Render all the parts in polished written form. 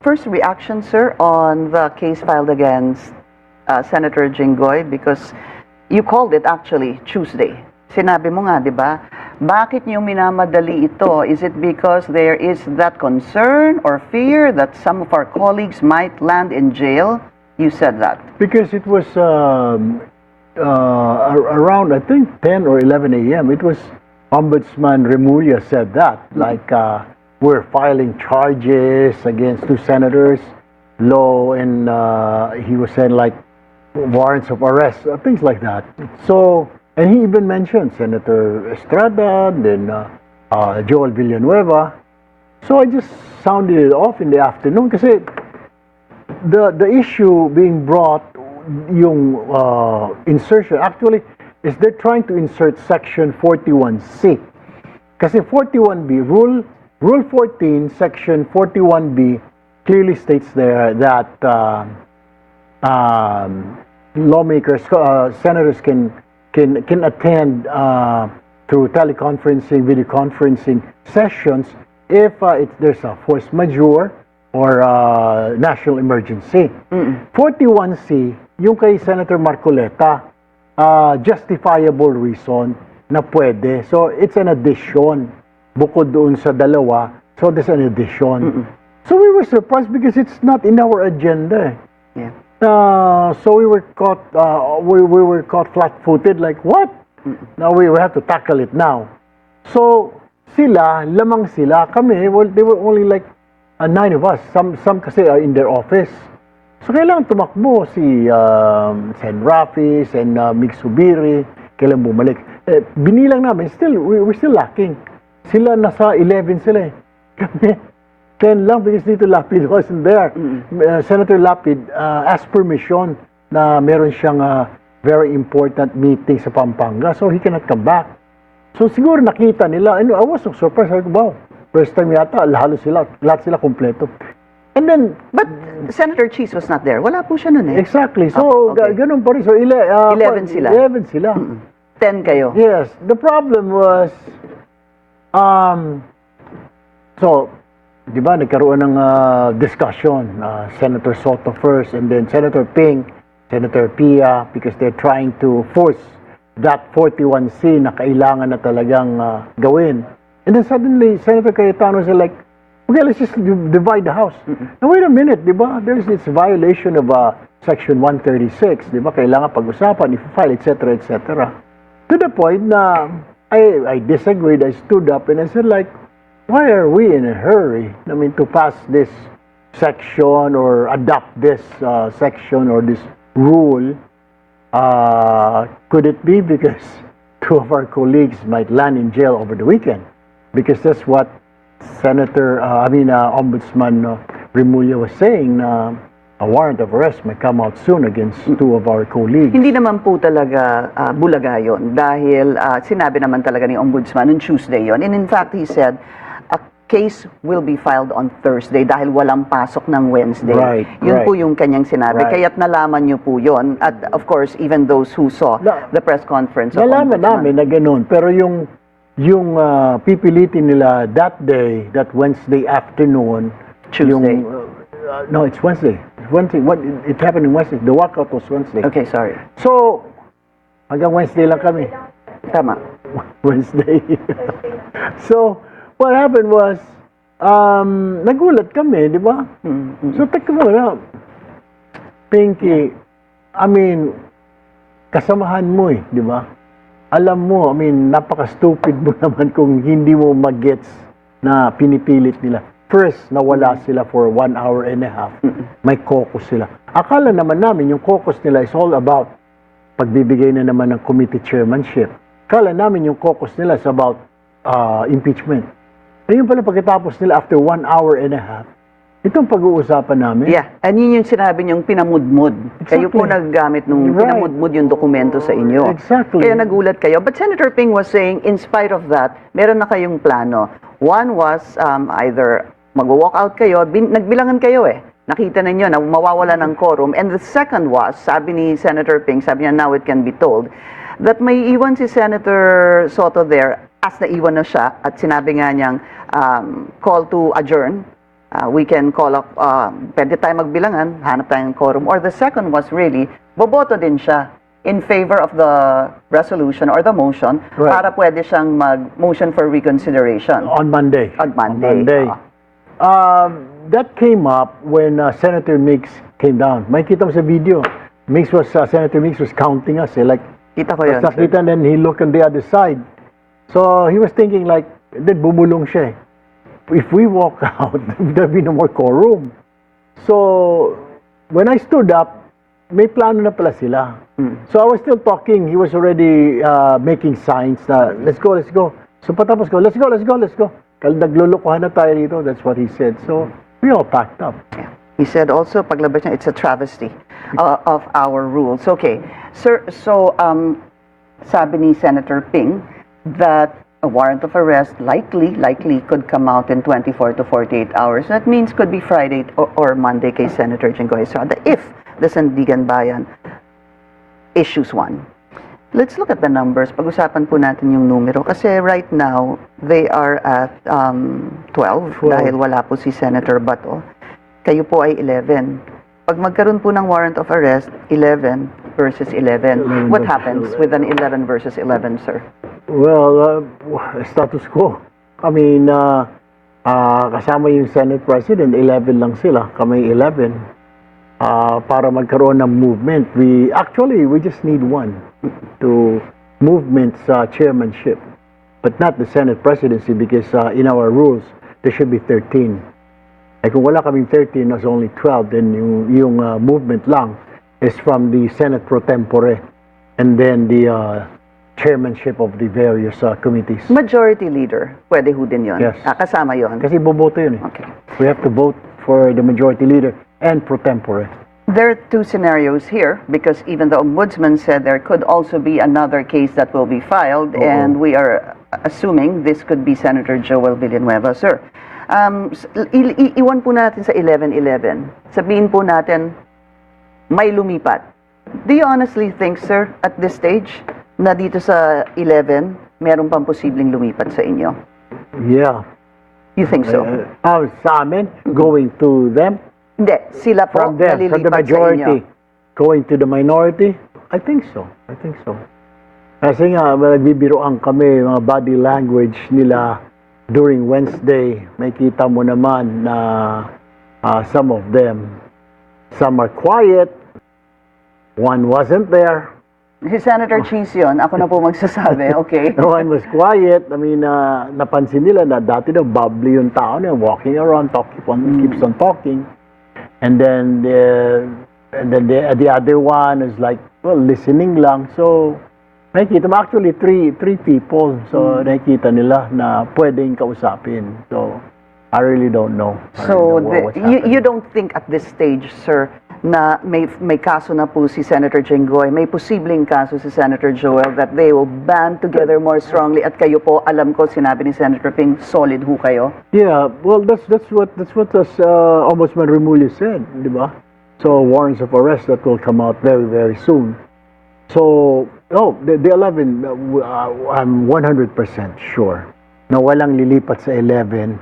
first reaction, sir, on the case filed against Senator Jinggoy? Because you called it actually Tuesday. Sinabi mo nga, di ba? Bakit niyo minamadali ito? Is it because there is that concern or fear that some of our colleagues might land in jail? You said that. Because it was around, I think, 10 or 11 a.m. It was Ombudsman Remulla said that, like, we're filing charges against 2 senators, law, and he was saying, like, warrants of arrest, things like that. So, and he even mentioned Senator Estrada, then Joel Villanueva. So I just sounded it off in the afternoon kasi the issue being brought, yung insertion, actually, is they're trying to insert Section 41C. Kasi 41B, Rule 14, Section 41B, clearly states there that lawmakers, senators can attend through teleconferencing, video conferencing sessions if there's a force majeure or national emergency. 41C, yung kay Senator Marcoleta, justifiable reason na pwede. So, it's an addition. Bukod doon sa dalawa, so there's an addition. So, we were surprised because it's not in our agenda. Yeah. So we were caught flat-footed, like, what? Now we have to tackle it now. So, lamang sila. Kami, well, they were only like 9 of us. Some kasi are in their office. So, kailangan tumakbo si Sen Rafi, Sen Mig Subiri, kailangan bumalik. Binilang namin, we're still lacking. Sila nasa 11 sila eh. Kami, 10 lang because Tito Lapid wasn't there. Senator Lapid asked permission na meron siyang very important meeting sa Pampanga, so he cannot come back. So siguro nakita nila, and I was so surprised. I go, wow, first time yata, lahat sila kompleto. And then, but Senator Cheese was not there. Wala po siya nun eh. Exactly. So, okay. Ganun pa rin. So, 11 sila. 11 sila. 10 kayo. Yes. The problem was, so, di ba, nagkaroon ng discussion. Senator Soto first, and then Senator Ping, Senator Pia, because they're trying to force that 41C na kailangan na talagang gawin. And then suddenly, Senator Cayetano said like, okay, let's just divide the House. Now, wait a minute, di ba? There's this violation of Section 136, di ba? Kailangan pag-usapan, i-file, etc., etc. To the point na I disagreed, I stood up, and I said like, why are we in a hurry, I mean, to pass this section or adopt this section or this rule? Could it be because 2 of our colleagues might land in jail over the weekend? Because that's what Ombudsman Remulla was saying, a warrant of arrest may come out soon against 2 of our colleagues. Hindi naman po talaga bulaga yon dahil sinabi naman talaga ni Ombudsman on Tuesday yon. And in fact, he said, a case will be filed on Thursday dahil walang pasok ng Wednesday. Right, Yun po yung kanyang sinabi. Right. Kaya't nalaman niyo po yon. At of course, even those who saw the press conference of Nalaman Ombudsman. namin na ganun. Pero yung pipilitin nila that day, that Wednesday afternoon, Tuesday. No, it's Wednesday. It happened on Wednesday. The walkout was Wednesday. Okay, sorry. So, hanggang Wednesday lang kami. Tama. Wednesday. So, what happened was, nagulat kami, di ba? So, teka mo, Pinky, I mean, kasamahan mo di ba? Alam mo, I mean, napaka-stupid mo naman kung hindi mo mag-gets na pinipilit nila. First, nawala sila for 1 hour and a half. May caucus sila. Akala naman namin, yung caucus nila is all about pagbibigay na naman ng committee chairmanship. Akala namin yung caucus nila is about impeachment. Ayun pala pagkatapos nila after 1 hour and a half, itong pag-uusapan namin. Yeah, and yun yung sinabi niyong pinamudmud. Kayo po naggamit nung pinamudmud yung dokumento sa inyo. Exactly. Kaya nagulat kayo. But Senator Ping was saying, in spite of that, meron na kayong plano. One was either mag-walk out kayo, nagbilangan kayo Nakita ninyo na mawawala ng quorum. And the second was, sabi ni Senator Ping, sabi niya, now it can be told, that may iwan si Senator Soto there as naiwan na siya at sinabi nga niyang call to adjourn we can call up, pwede tayo magbilangan, hanap tayong quorum. Or the second was really, boboto din siya in favor of the resolution or the motion Right. para pwede siyang mag-motion for reconsideration. On Monday. On Monday. That came up when Senator Mix came down. May kita mo sa video. Senator Mix was counting us. Like, Kita ko yun, basta sir. kita, and then he looked on the other side. So he was thinking like, then bumulong siya. If we walk out, there'll be no more quorum. So when I stood up, may plano na pala sila. So I was still talking. He was already making signs na, let's go, let's go. So patapos ko, let's go, let's go, let's go. Naglulukuhan na tayo rito. That's what he said. So we all packed up. Yeah. He said also, paglabas niya, it's a travesty of our rules. Okay. Sir, so sabi ni Senator Ping that a warrant of arrest likely could come out in 24 to 48 hours. That means could be Friday or Monday kay Senator Jinggoy Estrada if the Sandigan Bayan issues one. Let's look at the numbers. Pag-usapan po natin yung numero. Kasi right now, they are at 12 dahil wala po si Senator Bato. Kayo po ay 11. Pag magkaroon po ng warrant of arrest, 11 versus 11. What happens with an 11 versus 11, sir? Well, status quo. I mean, kasama yung Senate President, 11 lang sila. Kami 11. Para magkaroon ng movement, we just need one to movement sa chairmanship, but not the Senate presidency because in our rules, there should be 13. Kung wala kaming 13, there's only 12, then yung movement lang is from the Senate pro tempore and then the chairmanship of the various committees. Majority leader, pwede ho din yun. Yes. Kasama yun. Kasi boboto yun eh. Okay. We have to vote for the majority leader and pro tempore. There are two scenarios here because even the ombudsman said there could also be another case that will be filed and we are assuming this could be Senator Joel Villanueva, sir. Iwan po natin sa 11-11. Sabihin po natin, may lumipat. Do you honestly think, sir, at this stage, na dito sa 11, meron pang posibleng lumipat sa inyo? Yeah. You think so? Sa amin, going to them, Hindi, sila po from them, from the nalilipat sa majority, inyo. going to the minority? I think so. I think so. Kasi nga, nagbibiroan kami, mga body language nila during Wednesday. May kita mo naman na some of them, some are quiet, one wasn't there. Si Senator Cheese yun, ako na po magsasabi, okay? One was quiet. I mean, napansin nila na dati daw bubbly yung tao na walking around, keeps on talking. And then the other one is like, well, listening lang. So, nakikita mo actually three people. So, nakikita nila na pwedeng kausapin. So, I really don't know. So, you don't think at this stage, sir, na may kaso na po si Senator Jinggoy, may posibleng kaso si Senator Joel that they will band together more strongly at kayo po, alam ko, sinabi ni Senator Ping, solid ho kayo? Yeah, well, that's what Ombudsman Remulla said, di ba? So, warrants of arrest that will come out very, very soon. So, the 11, I'm 100% sure na walang lilipat sa 11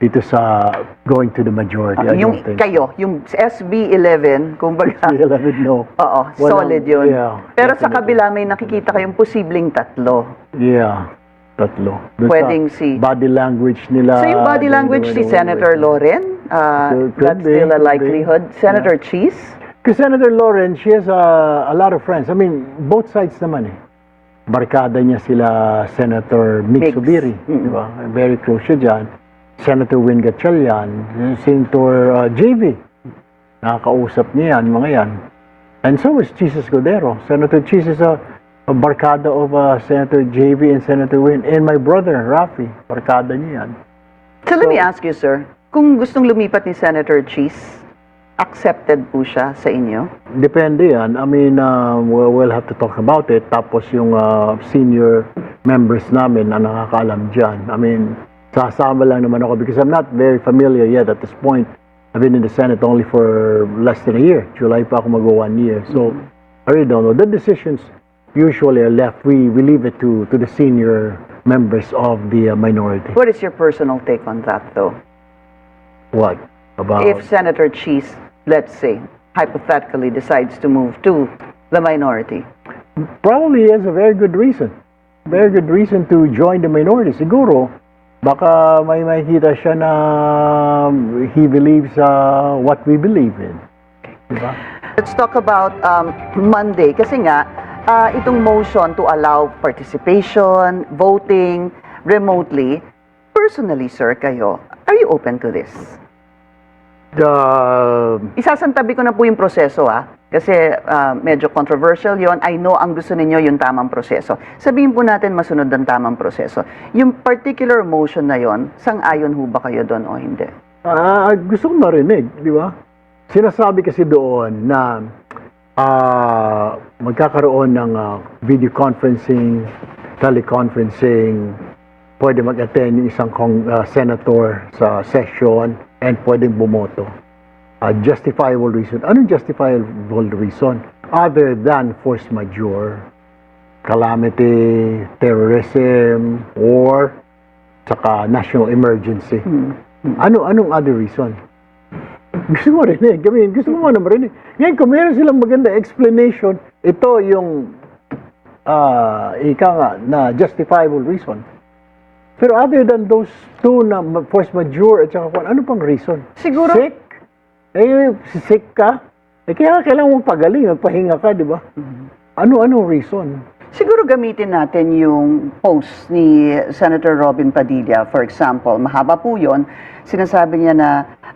dito sa going to the majority. I Yung don't think. kayo, yung SB 11, kumbaga, 11, no. oo, solid yun. Yeah, Pero sa definitely. kabila, may nakikita kayong posibleng tatlo. Yeah, tatlo. Doon Pwedeng sa si- body language nila. So yung body language si Senator Loren, Could that's be, still a could be. likelihood. Senator Cheese? Because Senator Loren, she has a lot of friends. I mean, both sides naman eh. Barkada niya sila Senator Mix Mix. Zubiri, di ba? Very close siya dyan. Senator Win Gatchalian, Senator JV. Nakakausap niya yan, mga yan. And so is Jesus Cordero. Senator Cheese is a barkada of Senator JV and Senator Win. And my brother, Rafi, barkada niya yan. So let me ask you, sir, kung gustong lumipat ni Senator Cheese, accepted po siya sa inyo? Depende yan. I mean, we'll have to talk about it. Tapos yung senior members namin na nakakaalam dyan. I mean, sasama lang naman ako because I'm not very familiar yet at this point. I've been in the Senate only for less than a year. July pa ako mag-1 year. So, I really don't know. The decisions usually are left. We leave it to the senior members of the minority. What is your personal take on that, though? What? About... If Senator Cheese, let's say, hypothetically decides to move to the minority? Probably he has a very good reason. Very good reason to join the minority. Siguro, baka may makikita siya na he believes what we believe in. Diba? Let's talk about Monday. Kasi nga, itong motion to allow participation, voting remotely, personally, sir, kayo, are you open to this? Isasantabi ko na po yung proseso, kasi medyo controversial yon. I know ang gusto ninyo yung tamang proseso. Sabihin po natin masunod ang tamang proseso. Yung particular motion na yon, sang-ayon ho ba kayo doon o hindi? Gusto ko marinig, di ba? Sinasabi kasi doon na magkakaroon ng video conferencing, teleconferencing, pwede mag-attend yung isang senator sa session and pwedeng bumoto. Justifiable reason. Anong justifiable reason? Other than force majeure, calamity, terrorism, war, saka national emergency. Anong other reason? Gusto mo rinig. Gusto mo naman marinig. Ngayon, kung meron silang maganda explanation, ito yung ika nga na justifiable reason. Pero other than those two na force majeure at saka ano pang reason? Siguro, Sick? Sick ka? Kaya kailangan mong pagaling, magpahinga ka, di ba? Anong reason? siguro gamitin natin yung post ni Senator Robin Padilla, for example. Mahaba po yun. Sinasabi niya na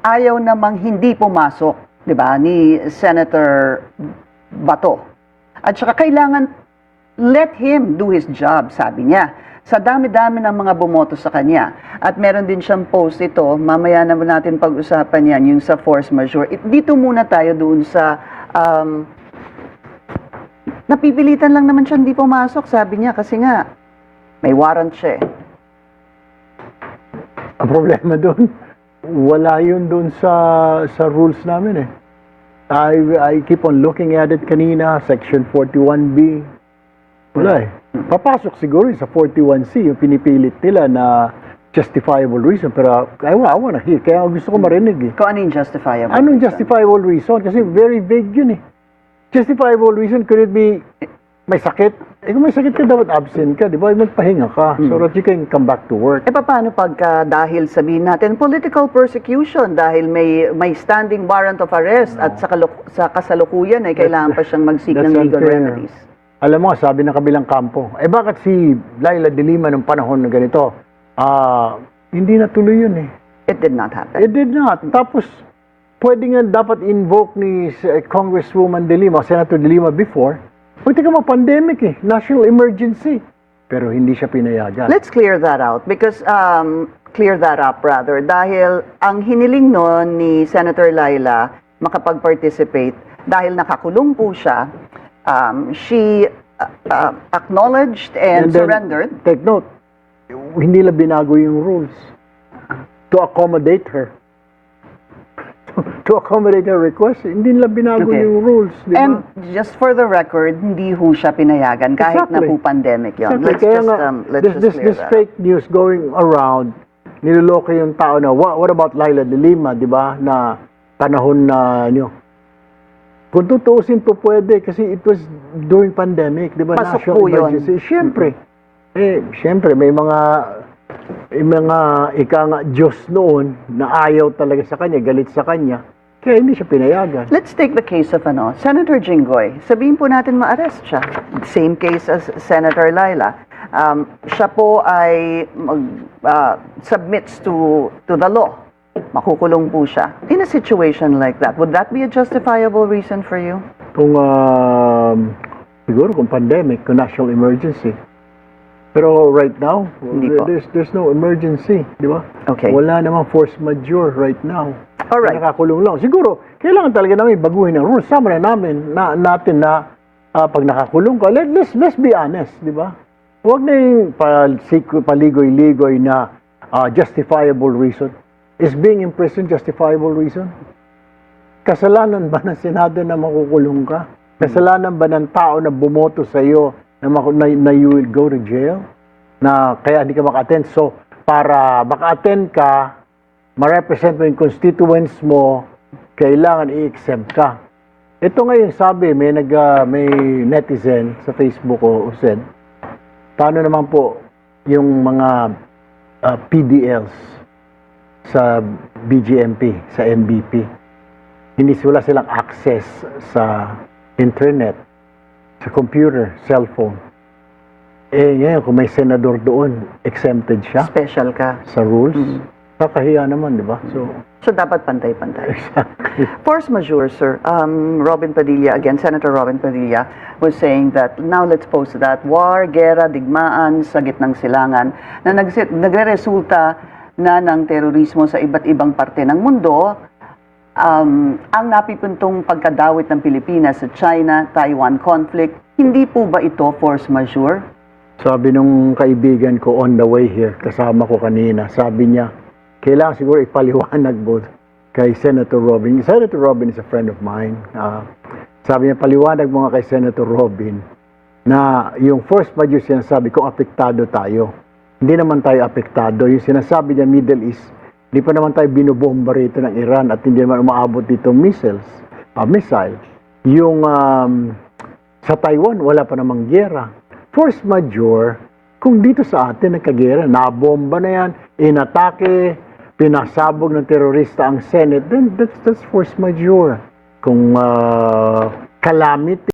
ayaw namang hindi pumasok, di ba, ni Senator Bato. At saka kailangan let him do his job, sabi niya. Sa dami-dami ng mga bumoto sa kanya. At meron din siyang post ito, mamaya naman natin pag-usapan yan, yung sa force majeure. Dito muna tayo doon sa, napipilitan lang naman siya hindi pumasok, sabi niya, kasi nga, may warrant siya. Ang problema doon, wala yun doon sa rules namin eh. I keep on looking at it kanina, section 41B. Wala eh. Papasok siguro sa 41C, yung pinipilit nila na justifiable reason. Pero I wanna hear. Kaya gusto ko marinig eh. Kung ano yung justifiable? Anong justifiable reason? Kasi very vague yun eh. Justifiable reason, could it be may sakit? Eh kung may sakit ka, dapat absent ka, di ba? Magpahinga ka so that you can come back to work. Eh paano pagka dahil sabihin natin political persecution dahil may standing warrant of arrest at sa kasalukuyan ay kailangan pa siyang mag-seek ng legal unfair. remedies? Alam mo, sabi ng kabilang kampo, eh bakit si Laila de Lima ng panahon na ganito, hindi natuloy yun eh. It did not happen. It did not. Tapos, pwede nga dapat invoke ni Congresswoman de Lima, Senator de Lima before, pwede ka ma-pandemic eh, national emergency. Pero hindi siya pinayagan. Let's clear that out because, clear that up rather, dahil ang hiniling noon ni Senator Laila makapag-participate dahil nakakulong po siya, she acknowledged and then, surrendered. Take note, hindi lang binago yung rules to accommodate her. To accommodate her request, hindi nila binago yung rules. Di ba? And just for the record, hindi ho siya pinayagan kahit na po pandemic yun. Exactly. Let's just clear this that fake news going around, niloloko yung tao na, what about Laila de Lima, di ba, na panahon na kung tutuusin po pwede kasi it was during pandemic, di ba? Pasok National po yun. emergency. Siyempre, may mga ika nga Diyos noon na ayaw talaga sa kanya, galit sa kanya, kaya hindi siya pinayagan. Let's take the case of Senator Jinggoy. Sabihin po natin ma-arrest siya. Same case as Senator Laila. Siya po ay submits to the law. Makukulong po siya. In a situation like that, would that be a justifiable reason for you? Kung siguro kung pandemic, kung national emergency. Pero right now, there's no emergency, di ba? Okay. Wala namang force majeure right now. Alright. Nakakulong lang. Siguro, kailangan talaga namin baguhin ang rules. Sama na natin na pag nakakulong ka, let's be honest, di ba? Huwag na yung paligoy-ligoy na justifiable reason. Is being in prison justifiable reason? Kasalanan ba ng Senado na makukulong ka? Kasalanan ba ng tao na bumoto sa iyo na you will go to jail? Na kaya hindi ka maka-attend? So, para maka-attend ka, ma-represent mo yung constituents mo, kailangan i-exempt ka. Ito nga yung sabi, may netizen sa Facebook ko said, paano naman po yung mga PDLs sa BGMP, sa NBP? Hindi wala silang access sa internet, sa computer, cellphone. Eh ngayon, kung may senador doon, exempted siya Special ka. sa rules. Kakahiya naman, di ba? So, dapat pantay-pantay. Exactly. Force majeure, sir. Robin Padilla, again, Senator Robin Padilla was saying that, now let's pose that, war, gera, digmaan sa gitnang silangan na nagre-resulta na ng terorismo sa iba't ibang parte ng mundo, ang napipuntong pagkadawit ng Pilipinas sa China-Taiwan conflict, hindi po ba ito force majeure? Sabi nung kaibigan ko on the way here, kasama ko kanina, sabi niya, kailangan siguro ipaliwanag mo kay Senator Robin. Senator Robin is a friend of mine. Sabi niya, paliwanag mo nga kay Senator Robin na yung force majeure sinasabi kung apektado tayo. Hindi naman tayo apektado. Yung sinasabi niya Middle East, hindi pa naman tayo binubomba rito ng Iran at hindi naman umaabot dito missile. Yung sa Taiwan, wala pa namang gera. Force majeure, kung dito sa atin nagkagera, nabomba na yan, inatake, pinasabog ng terorista ang Senate, then that's force majeure. Kung calamity,